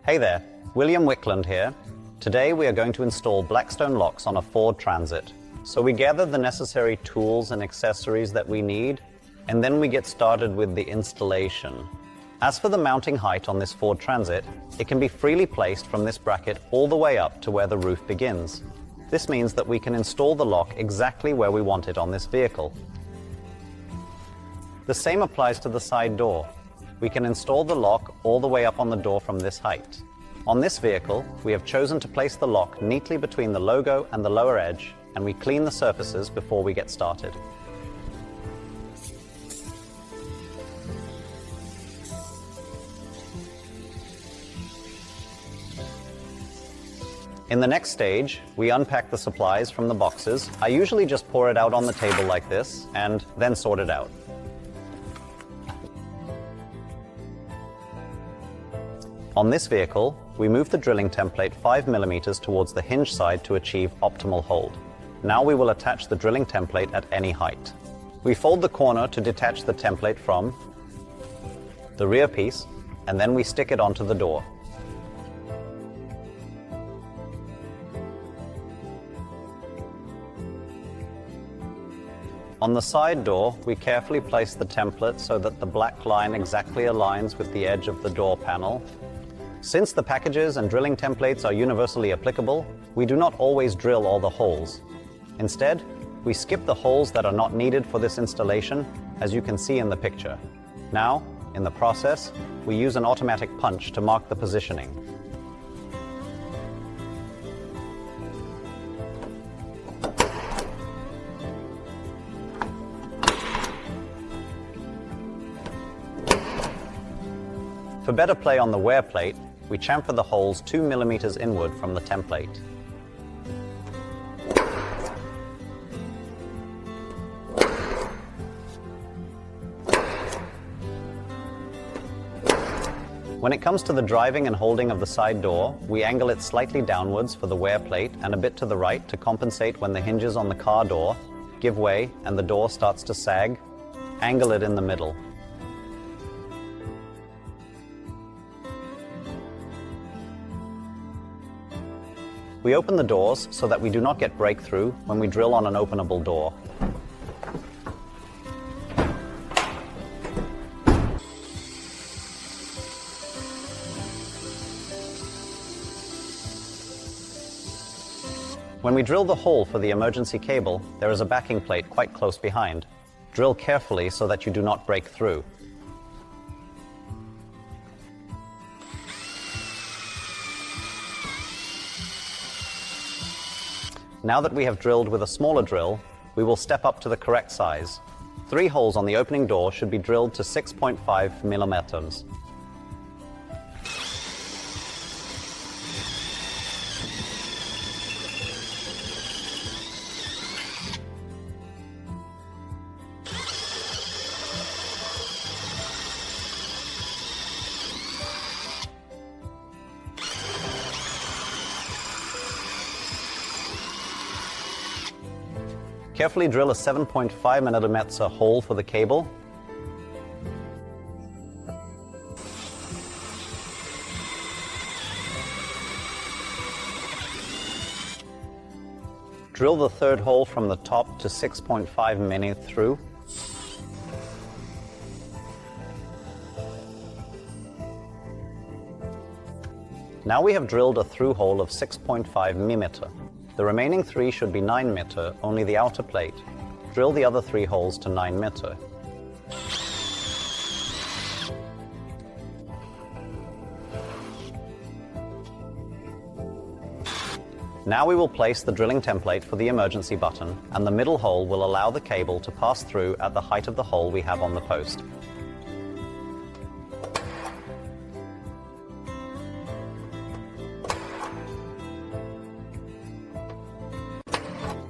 Hey there, William Wickland here. Today we are going to install Blackstone locks on a Ford Transit. So we gather the necessary tools and accessories that we need, and then we get started with the installation. As for the mounting height on this Ford Transit, it can be freely placed from this bracket all the way up to where the roof begins. This means that we can install the lock exactly where we want it on this vehicle. The same applies to the side door. We can install the lock all the way up on the door from this height. On this vehicle, we have chosen to place the lock neatly between the logo and the lower edge, and we clean the surfaces before we get started. In the next stage, we unpack the supplies from the boxes. I usually just pour it out on the table like this and then sort it out. On this vehicle, we move the drilling template 5 mm towards the hinge side to achieve optimal hold. Now we will attach the drilling template at any height. We fold the corner to detach the template from the rear piece, and then we stick it onto the door. On the side door, we carefully place the template so that the black line exactly aligns with the edge of the door panel. Since the packages and drilling templates are universally applicable, we do not always drill all the holes. Instead, we skip the holes that are not needed for this installation, as you can see in the picture. Now, in the process, we use an automatic punch to mark the positioning. For better play on the wear plate, we chamfer the holes 2 mm inward from the template. When it comes to the driving and holding of the side door, we angle it slightly downwards for the wear plate and a bit to the right to compensate when the hinges on the car door give way and the door starts to sag. Angle it in the middle. We open the doors so that we do not get breakthrough when we drill on an openable door. When we drill the hole for the emergency cable, there is a backing plate quite close behind. Drill carefully so that you do not break through. Now that we have drilled with a smaller drill, we will step up to the correct size. 3 holes on the opening door should be drilled to 6.5 mm. Carefully drill a 7.5 mm hole for the cable. Drill the third hole from the top to 6.5 mm through. Now we have drilled a through hole of 6.5 mm. The remaining 3 should be 9 mm, only the outer plate. Drill the other 3 holes to 9 mm. Now we will place the drilling template for the emergency button, and the middle hole will allow the cable to pass through at the height of the hole we have on the post.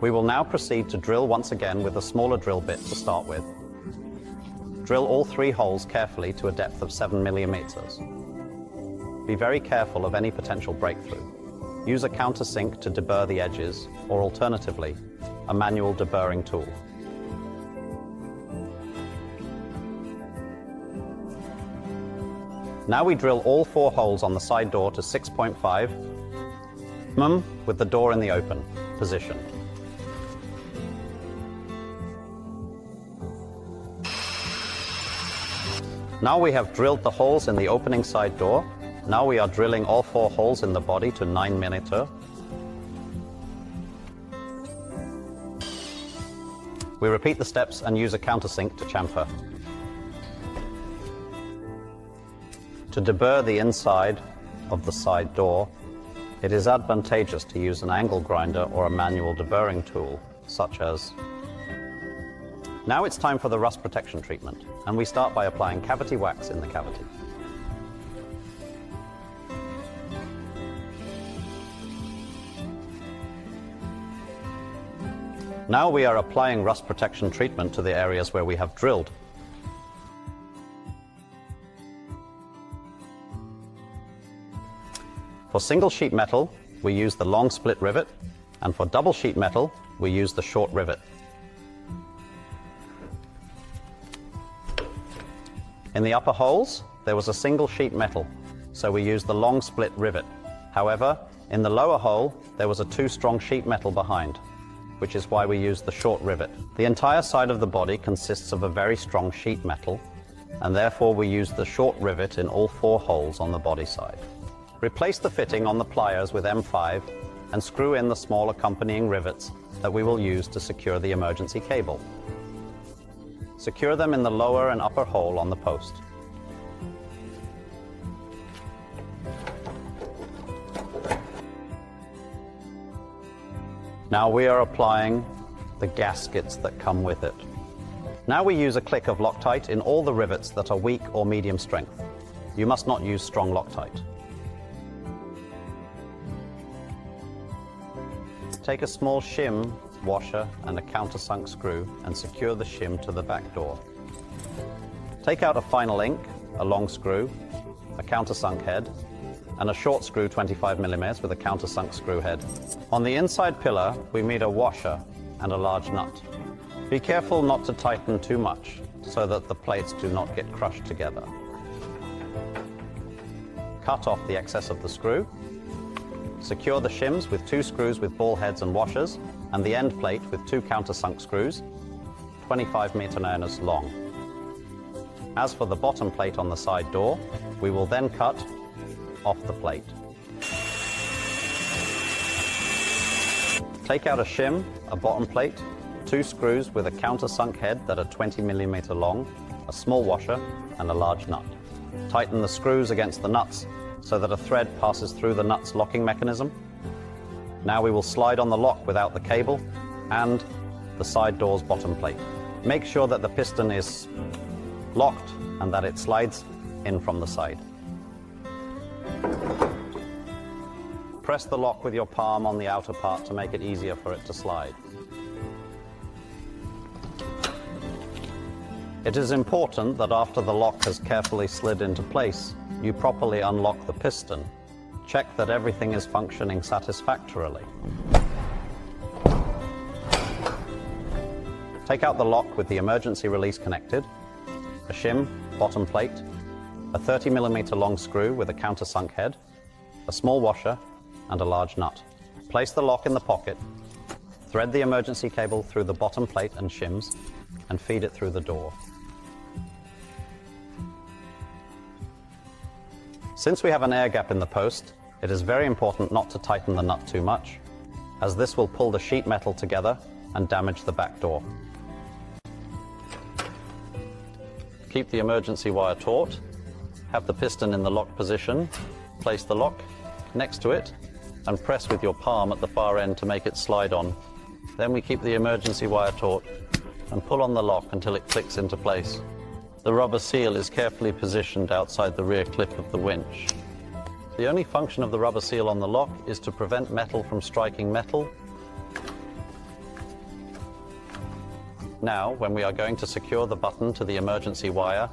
We will now proceed to drill once again with a smaller drill bit to start with. Drill all 3 holes carefully to a depth of 7 mm. Be very careful of any potential breakthrough. Use a countersink to deburr the edges, or alternatively, a manual deburring tool. Now we drill all 4 holes on the side door to 6.5 with the door in the open position. Now we have drilled the holes in the opening side door. Now we are drilling all 4 holes in the body to 9 mm. We repeat the steps and use a countersink to chamfer. To deburr the inside of the side door, it is advantageous to use an angle grinder or a manual deburring tool, such as. Now it's time for the rust protection treatment, and we start by applying cavity wax in the cavity. Now we are applying rust protection treatment to the areas where we have drilled. For single sheet metal, we use the long split rivet, and for double sheet metal, we use the short rivet. In the upper holes, there was a single sheet metal, so we used the long split rivet. However, in the lower hole, there was a 2-strong sheet metal behind, which is why we used the short rivet. The entire side of the body consists of a very strong sheet metal, and therefore we used the short rivet in all 4 holes on the body side. Replace the fitting on the pliers with M5 and screw in the small accompanying rivets that we will use to secure the emergency cable. Secure them in the lower and upper hole on the post. Now we are applying the gaskets that come with it. Now we use a click of Loctite in all the rivets that are weak or medium strength. You must not use strong Loctite. Take a small shim washer and a countersunk screw and secure the shim to the back door. Take out a final link, a long screw, a countersunk head, and a short screw 25 mm with a countersunk screw head. On the inside pillar, we made a washer and a large nut. Be careful not to tighten too much so that the plates do not get crushed together. Cut off the excess of the screw. Secure the shims with 2 screws with ball heads and washers, and the end plate with 2 countersunk screws, 25 meter-nerners long. As for the bottom plate on the side door, we will then cut off the plate. Take out a shim, a bottom plate, 2 screws with a countersunk head that are 20 mm long, a small washer, and a large nut. Tighten the screws against the nuts so that a thread passes through the nut's locking mechanism. Now we will slide on the lock without the cable and the side door's bottom plate. Make sure that the piston is locked and that it slides in from the side. Press the lock with your palm on the outer part to make it easier for it to slide. It is important that after the lock has carefully slid into place, you properly unlock the piston. Check that everything is functioning satisfactorily. Take out the lock with the emergency release connected, a shim, bottom plate, a 30 mm long screw with a countersunk head, a small washer, and a large nut. Place the lock in the pocket, thread the emergency cable through the bottom plate and shims, and feed it through the door. Since we have an air gap in the post, it is very important not to tighten the nut too much, as this will pull the sheet metal together and damage the back door. Keep the emergency wire taut, have the piston in the lock position, place the lock next to it, and press with your palm at the far end to make it slide on. Then we keep the emergency wire taut and pull on the lock until it clicks into place. The rubber seal is carefully positioned outside the rear clip of the winch. The only function of the rubber seal on the lock is to prevent metal from striking metal. Now, when we are going to secure the button to the emergency wire,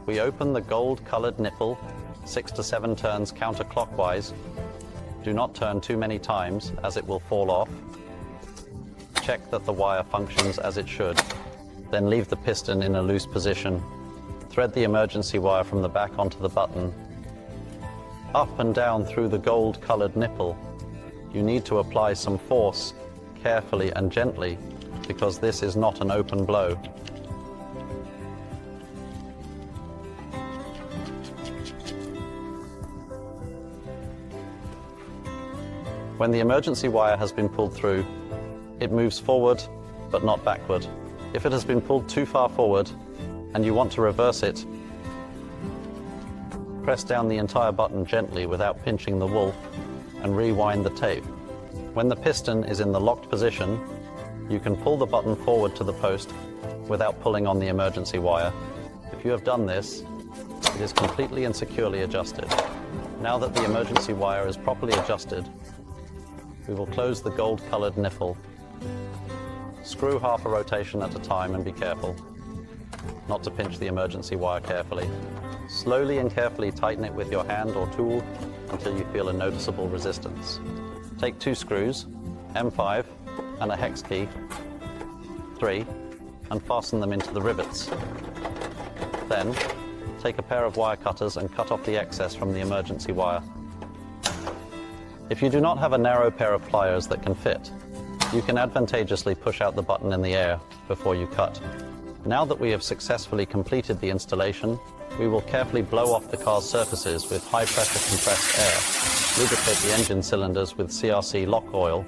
we open the gold-colored nipple 6 to 7 turns counterclockwise. Do not turn too many times, as it will fall off. Check that the wire functions as it should. Then leave the piston in a loose position. Thread the emergency wire from the back onto the button up and down through the gold-colored nipple. You need to apply some force, carefully and gently, because this is not an open blow. When the emergency wire has been pulled through, it moves forward but not backward. If it has been pulled too far forward and you want to reverse it, press down the entire button gently without pinching the wool and rewind the tape. When the piston is in the locked position, you can pull the button forward to the post without pulling on the emergency wire. If you have done this, it is completely and securely adjusted. Now that the emergency wire is properly adjusted, we will close the gold-colored nipple. Screw half a rotation at a time and be careful not to pinch the emergency wire carefully. Slowly and carefully tighten it with your hand or tool until you feel a noticeable resistance. Take 2 screws, M5 and a hex key, 3, and fasten them into the rivets. Then, take a pair of wire cutters and cut off the excess from the emergency wire. If you do not have a narrow pair of pliers that can fit, you can advantageously push out the button in the air before you cut. Now that we have successfully completed the installation, we will carefully blow off the car's surfaces with high-pressure compressed air, lubricate the engine cylinders with CRC lock oil,